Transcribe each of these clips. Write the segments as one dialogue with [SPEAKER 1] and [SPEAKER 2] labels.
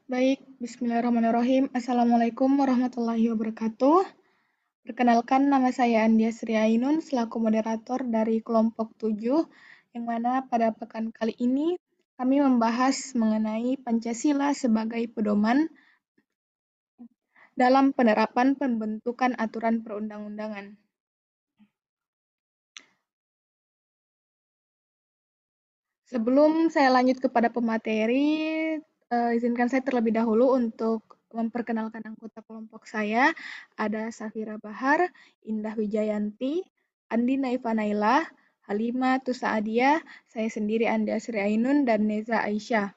[SPEAKER 1] Baik, bismillahirrahmanirrahim. Assalamualaikum warahmatullahi wabarakatuh. Perkenalkan, nama saya Andia Sri Ainun selaku moderator dari kelompok 7, yang mana pada pekan kali ini kami membahas mengenai Pancasila sebagai pedoman dalam penerapan pembentukan aturan perundang-undangan. Sebelum saya lanjut kepada pemateri, izinkan saya terlebih dahulu untuk memperkenalkan anggota kelompok saya. Ada Safira Bahar, Indah Wijayanti, Andi Naifa Naila, Halimah Tusaadia, saya sendiri Anda Sri Ainun, dan Neza Aisyah.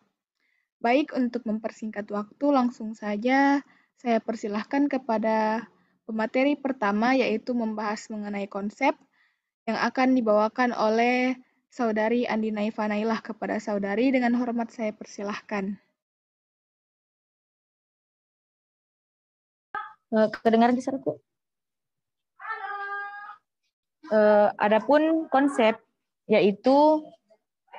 [SPEAKER 1] Baik, untuk mempersingkat waktu, langsung saja saya persilahkan kepada pemateri pertama, yaitu membahas mengenai konsep yang akan dibawakan oleh Saudari Andi Naifa Nailah. Kepada saudari, dengan hormat saya persilahkan.
[SPEAKER 2] Kedengaran di suaraku? Adapun konsep yaitu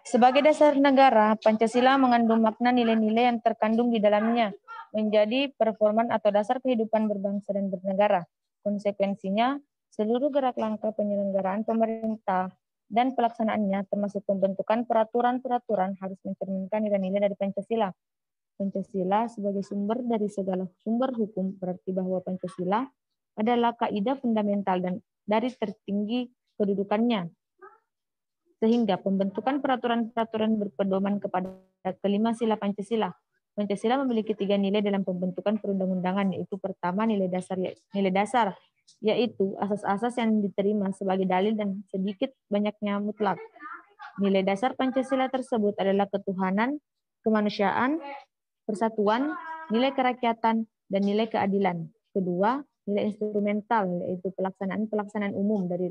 [SPEAKER 2] sebagai dasar negara, Pancasila mengandung makna nilai-nilai yang terkandung di dalamnya menjadi performan atau dasar kehidupan berbangsa dan bernegara. Konsekuensinya, seluruh gerak langkah penyelenggaraan pemerintah dan pelaksanaannya termasuk pembentukan peraturan-peraturan harus mencerminkan nilai-nilai dari Pancasila. Pancasila sebagai sumber dari segala sumber hukum berarti bahwa Pancasila adalah kaidah fundamental dan dari tertinggi kedudukannya, sehingga pembentukan peraturan-peraturan berpedoman kepada kelima sila Pancasila. Pancasila memiliki 3 nilai dalam pembentukan perundang-undangan, yaitu pertama nilai dasar, yaitu asas-asas yang diterima sebagai dalil dan sedikit banyaknya mutlak. Nilai dasar Pancasila tersebut adalah ketuhanan, kemanusiaan, persatuan, nilai kerakyatan, dan nilai keadilan. Kedua, nilai instrumental, yaitu pelaksanaan umum dari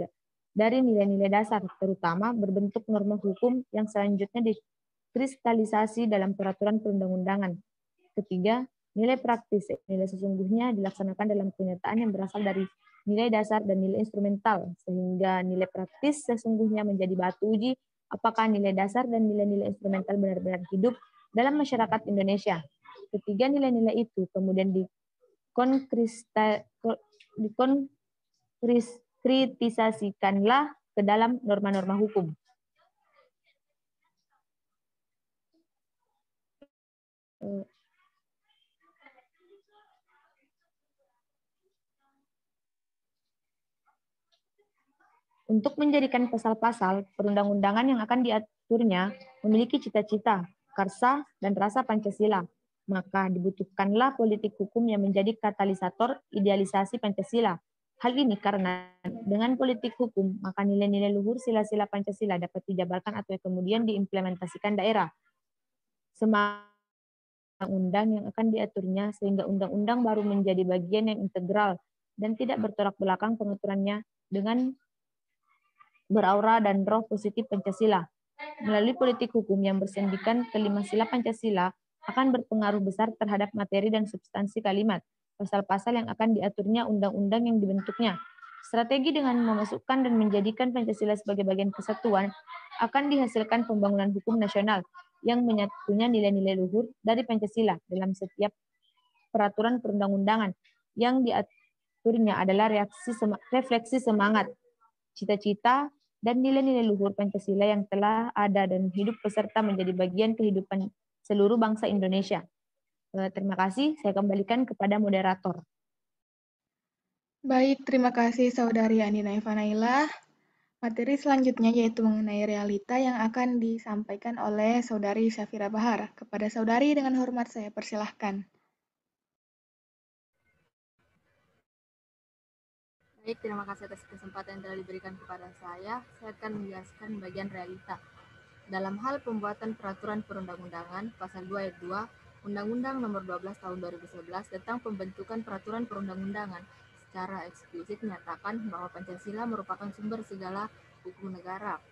[SPEAKER 2] nilai-nilai dasar, terutama berbentuk norma hukum yang selanjutnya dikristalisasi dalam peraturan perundang-undangan. Ketiga, nilai praktis, nilai sesungguhnya dilaksanakan dalam kenyataan yang berasal dari nilai dasar dan nilai instrumental, sehingga nilai praktis sesungguhnya menjadi batu uji apakah nilai dasar dan nilai-nilai instrumental benar-benar hidup dalam masyarakat Indonesia. Ketiga nilai-nilai itu kemudian dikonkritisasikanlah ke dalam norma-norma hukum. Untuk menjadikan pasal-pasal perundang-undangan yang akan diaturnya memiliki cita-cita, karsa, dan rasa Pancasila, maka dibutuhkanlah politik hukum yang menjadi katalisator idealisasi Pancasila. Hal ini karena dengan politik hukum, maka nilai-nilai luhur sila-sila Pancasila dapat dijabarkan atau kemudian diimplementasikan daerah. Semua undang-undang yang akan diaturnya sehingga undang-undang baru menjadi bagian yang integral dan tidak bertolak belakang pengaturannya dengan beraura dan roh positif Pancasila. Melalui politik hukum yang bersendikan kelima sila Pancasila akan berpengaruh besar terhadap materi dan substansi kalimat, pasal-pasal yang akan diaturnya undang-undang yang dibentuknya. Strategi dengan memasukkan dan menjadikan Pancasila sebagai bagian kesatuan akan dihasilkan pembangunan hukum nasional yang menyatunya nilai-nilai luhur dari Pancasila dalam setiap peraturan perundang-undangan yang diaturnya adalah refleksi semangat, cita-cita, dan nilai-nilai luhur Pancasila yang telah ada dan hidup beserta menjadi bagian kehidupan seluruh bangsa Indonesia. Terima kasih, saya kembalikan kepada moderator.
[SPEAKER 1] Baik, terima kasih Saudari Andi Naifa Nailah. Materi selanjutnya yaitu mengenai realita yang akan disampaikan oleh Saudari Safira Bahar. Kepada Saudari, dengan hormat saya persilahkan.
[SPEAKER 3] Baik, terima kasih atas kesempatan yang telah diberikan kepada saya. Saya akan menjelaskan bagian realita. Dalam hal pembuatan peraturan perundang-undangan, pasal 2 ayat 2, Undang-Undang Nomor 12 Tahun 2011 tentang pembentukan peraturan perundang-undangan secara eksplisit menyatakan bahwa Pancasila merupakan sumber segala hukum negara.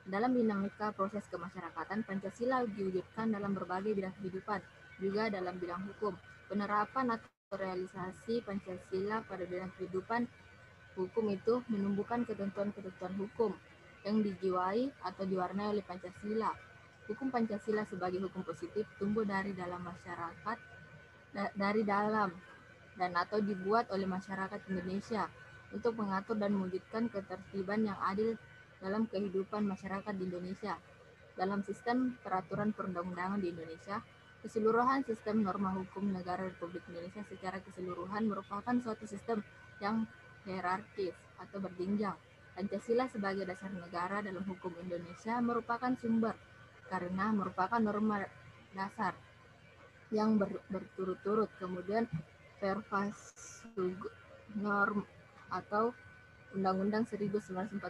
[SPEAKER 3] Dalam dinamika proses kemasyarakatan, Pancasila diwujudkan dalam berbagai bidang kehidupan, juga dalam bidang hukum. Penerapan atau realisasi Pancasila pada bidang kehidupan hukum itu menumbuhkan ketentuan-ketentuan hukum yang dijiwai atau diwarnai oleh Pancasila. Hukum Pancasila sebagai hukum positif tumbuh dari dalam masyarakat, dari dalam dan atau dibuat oleh masyarakat Indonesia untuk mengatur dan mewujudkan ketertiban yang adil dalam kehidupan masyarakat di Indonesia. Dalam sistem peraturan perundang-undangan di Indonesia, keseluruhan sistem norma hukum negara Republik Indonesia secara keseluruhan merupakan suatu sistem yang hierarkis atau berjenjang. Pancasila sebagai dasar negara dalam hukum Indonesia merupakan sumber karena merupakan norma dasar yang berturut-turut. Kemudian Verfasug Norm atau Undang-Undang 1945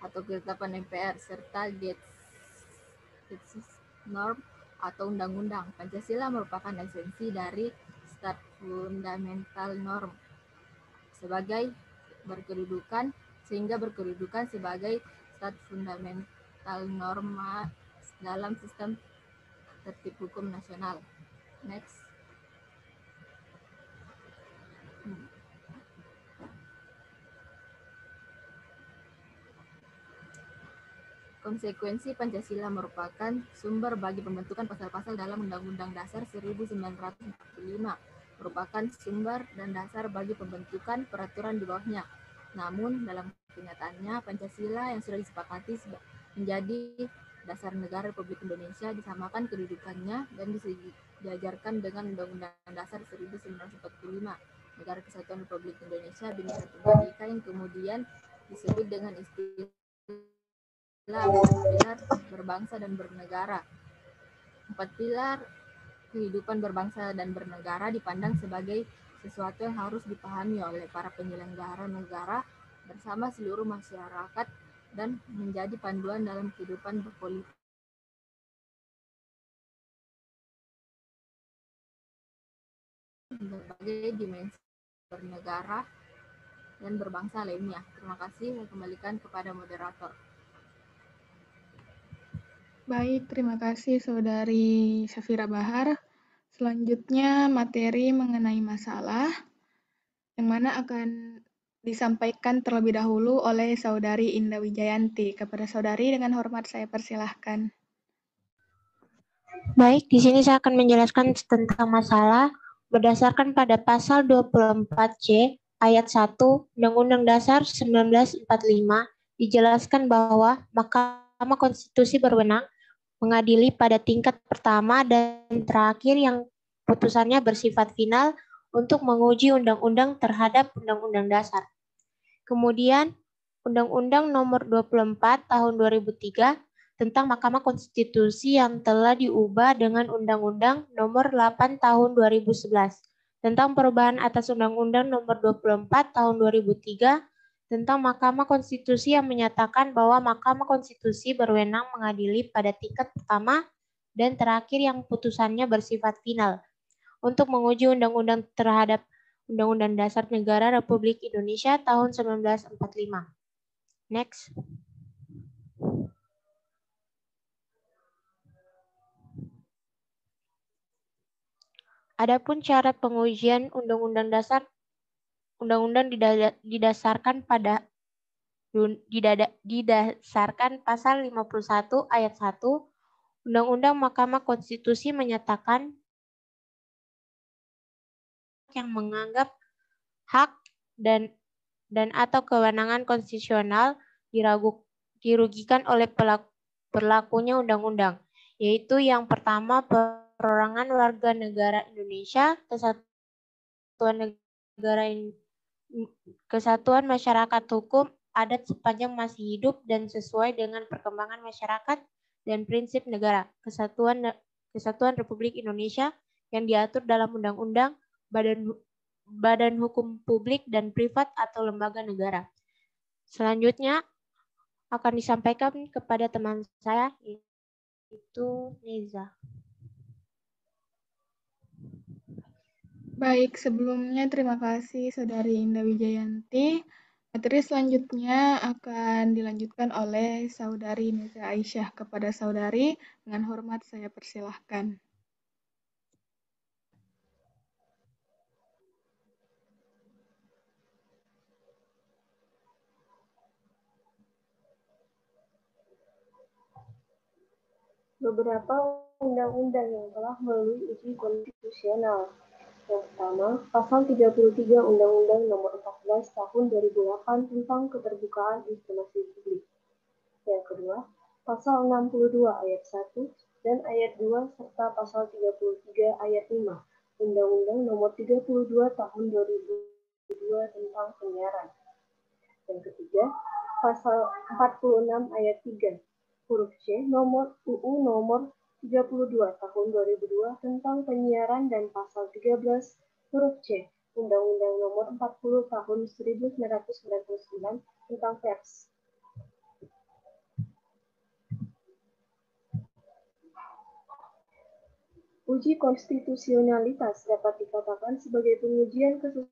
[SPEAKER 3] atau ketetapan MPR serta Getsis Norm atau undang-undang. Pancasila merupakan esensi dari Stat Fundamental Norm sebagai berkedudukan sebagai Stat Fundamental Norma dalam sistem tertib hukum nasional. Next. Konsekuensi Pancasila merupakan sumber bagi pembentukan pasal-pasal dalam Undang-Undang Dasar 1945, merupakan sumber dan dasar bagi pembentukan peraturan di bawahnya. Namun, dalam kenyataannya, Pancasila yang sudah disepakati menjadi dasar negara Republik Indonesia disamakan kedudukannya dan disejajarkan dengan Undang-Undang Dasar 1945, Negara Kesatuan Republik Indonesia Bhinneka Tunggal Ika, yang kemudian disebut dengan istilah pilar berbangsa dan bernegara. 4 pilar kehidupan berbangsa dan bernegara dipandang sebagai sesuatu yang harus dipahami oleh para penyelenggara negara bersama seluruh masyarakat dan menjadi panduan dalam kehidupan berpolitik berbagai dimensi bernegara dan berbangsa lainnya. Terima kasih, saya kembalikan kepada moderator.
[SPEAKER 1] Baik, terima kasih Saudari Safira Bahar. Selanjutnya materi mengenai masalah yang mana akan disampaikan terlebih dahulu oleh Saudari Indah Wijayanti. Kepada Saudari dengan hormat saya persilahkan.
[SPEAKER 4] Baik, di sini saya akan menjelaskan tentang masalah berdasarkan pada pasal 24C ayat 1 Undang-Undang Dasar 1945 dijelaskan bahwa Mahkamah Konstitusi berwenang mengadili pada tingkat pertama dan terakhir yang putusannya bersifat final untuk menguji undang-undang terhadap Undang-Undang Dasar. Kemudian, Undang-Undang Nomor 24 Tahun 2003 tentang Mahkamah Konstitusi yang telah diubah dengan Undang-Undang Nomor 8 Tahun 2011 tentang perubahan atas Undang-Undang Nomor 24 Tahun 2003 tentang Mahkamah Konstitusi yang menyatakan bahwa Mahkamah Konstitusi berwenang mengadili pada tingkat pertama dan terakhir yang putusannya bersifat final untuk menguji undang-undang terhadap Undang-Undang Dasar Negara Republik Indonesia tahun 1945. Next. Adapun syarat pengujian Undang-Undang Dasar didasarkan pasal 51 ayat 1 Undang-Undang Mahkamah Konstitusi menyatakan yang menganggap hak dan atau kewenangan konstitusional dirugikan oleh berlakunya undang-undang, yaitu yang pertama perorangan warga negara Indonesia, kesatuan masyarakat hukum adat sepanjang masih hidup dan sesuai dengan perkembangan masyarakat dan prinsip negara, kesatuan Republik Indonesia yang diatur dalam undang-undang, badan hukum publik dan privat atau lembaga negara. Selanjutnya akan disampaikan kepada teman saya, yaitu Neza.
[SPEAKER 1] Baik, sebelumnya terima kasih Saudari Indah Wijayanti. Materi selanjutnya akan dilanjutkan oleh Saudari Neza Aisyah. Kepada Saudari, dengan hormat saya persilahkan.
[SPEAKER 5] beberapa undang-undang yang telah melalui uji konstitusional. Yang pertama, Pasal 33 Undang-Undang Nomor 14 Tahun 2008 tentang Keterbukaan Informasi Publik. Yang kedua, Pasal 62 Ayat 1 dan Ayat 2 serta Pasal 33 Ayat 5 Undang-Undang Nomor 32 Tahun 2002 tentang Penyiaran. Yang ketiga, Pasal 46 Ayat 3 huruf C nomor UU Nomor 32 Tahun 2002 tentang Penyiaran dan Pasal 13 huruf C Undang-Undang Nomor 40 Tahun 1999 tentang Pers. Uji konstitusionalitas dapat dikatakan sebagai pengujian kesesuaian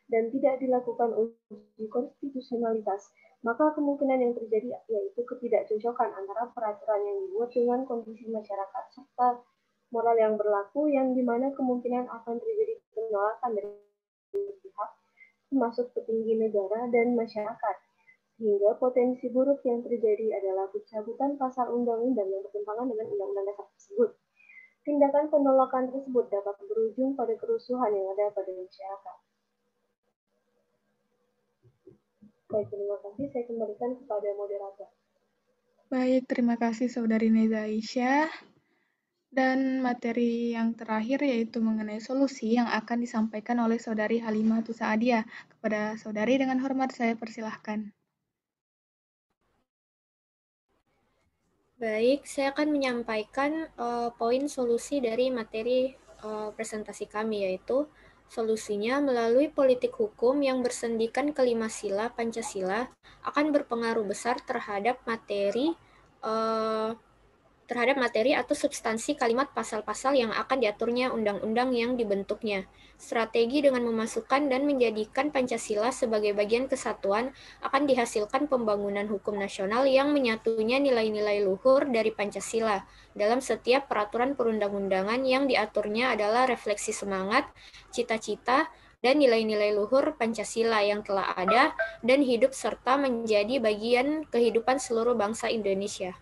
[SPEAKER 5] dan tidak dilakukan uji konstitusionalitas, maka kemungkinan yang terjadi yaitu ketidakcocokan antara peraturan yang dibuat dengan kondisi masyarakat serta moral yang berlaku, yang dimana kemungkinan akan terjadi penolakan dari pihak termasuk petinggi negara dan masyarakat, sehingga potensi buruk yang terjadi adalah pencabutan pasal undang-undang yang bertentangan dengan undang-undang dasar tersebut. Tindakan penolakan tersebut dapat berujung pada kerusuhan yang ada pada masyarakat. Baik, terima kasih. Saya kembalikan kepada moderator.
[SPEAKER 1] Baik, terima kasih Saudari Neza Aisyah. Dan materi yang terakhir yaitu mengenai solusi yang akan disampaikan oleh Saudari Halimah Tusaadia. Kepada Saudari dengan hormat saya persilahkan.
[SPEAKER 6] Baik, saya akan menyampaikan poin solusi dari materi presentasi kami, yaitu solusinya melalui politik hukum yang bersendikan kelima sila Pancasila akan berpengaruh besar terhadap materi atau substansi kalimat pasal-pasal yang akan diaturnya undang-undang yang dibentuknya. Strategi dengan memasukkan dan menjadikan Pancasila sebagai bagian kesatuan akan dihasilkan pembangunan hukum nasional yang menyatunya nilai-nilai luhur dari Pancasila. Dalam setiap peraturan perundang-undangan yang diaturnya adalah refleksi semangat, cita-cita, dan nilai-nilai luhur Pancasila yang telah ada dan hidup serta menjadi bagian kehidupan seluruh bangsa Indonesia.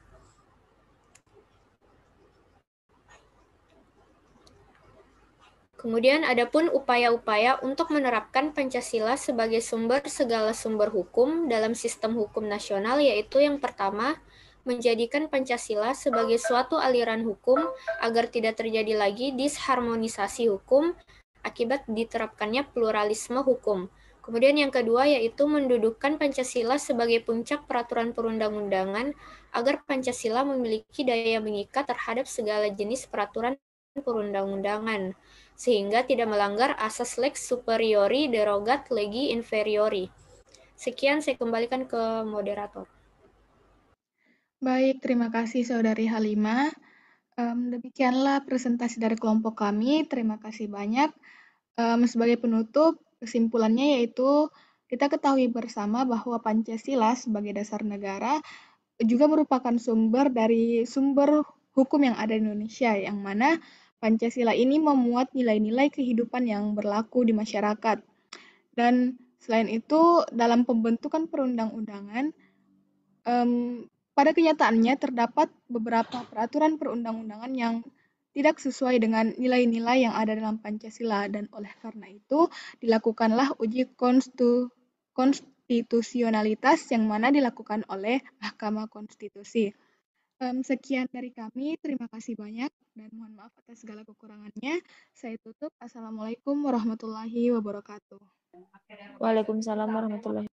[SPEAKER 6] Kemudian adapun upaya-upaya untuk menerapkan Pancasila sebagai sumber segala sumber hukum dalam sistem hukum nasional, yaitu yang pertama, menjadikan Pancasila sebagai suatu aliran hukum agar tidak terjadi lagi disharmonisasi hukum akibat diterapkannya pluralisme hukum. Kemudian yang kedua yaitu mendudukkan Pancasila sebagai puncak peraturan perundang-undangan agar Pancasila memiliki daya mengikat terhadap segala jenis peraturan perundang-undangan, sehingga tidak melanggar asas lex superiori derogat legi inferiori. Sekian, saya kembalikan ke moderator.
[SPEAKER 1] Baik, terima kasih Saudari Halimah. Demikianlah presentasi dari kelompok kami. Terima kasih banyak. Sebagai penutup, kesimpulannya yaitu kita ketahui bersama bahwa Pancasila sebagai dasar negara juga merupakan sumber dari sumber hukum yang ada di Indonesia, yang mana Pancasila ini memuat nilai-nilai kehidupan yang berlaku di masyarakat. Dan selain itu, dalam pembentukan perundang-undangan, pada kenyataannya terdapat beberapa peraturan perundang-undangan yang tidak sesuai dengan nilai-nilai yang ada dalam Pancasila, dan oleh karena itu dilakukanlah uji konstitusionalitas yang mana dilakukan oleh Mahkamah Konstitusi. Sekian dari kami, terima kasih banyak dan mohon maaf atas segala kekurangannya. Saya tutup. Assalamualaikum warahmatullahi wabarakatuh.
[SPEAKER 2] Waalaikumsalam warahmatullahi wabarakatuh.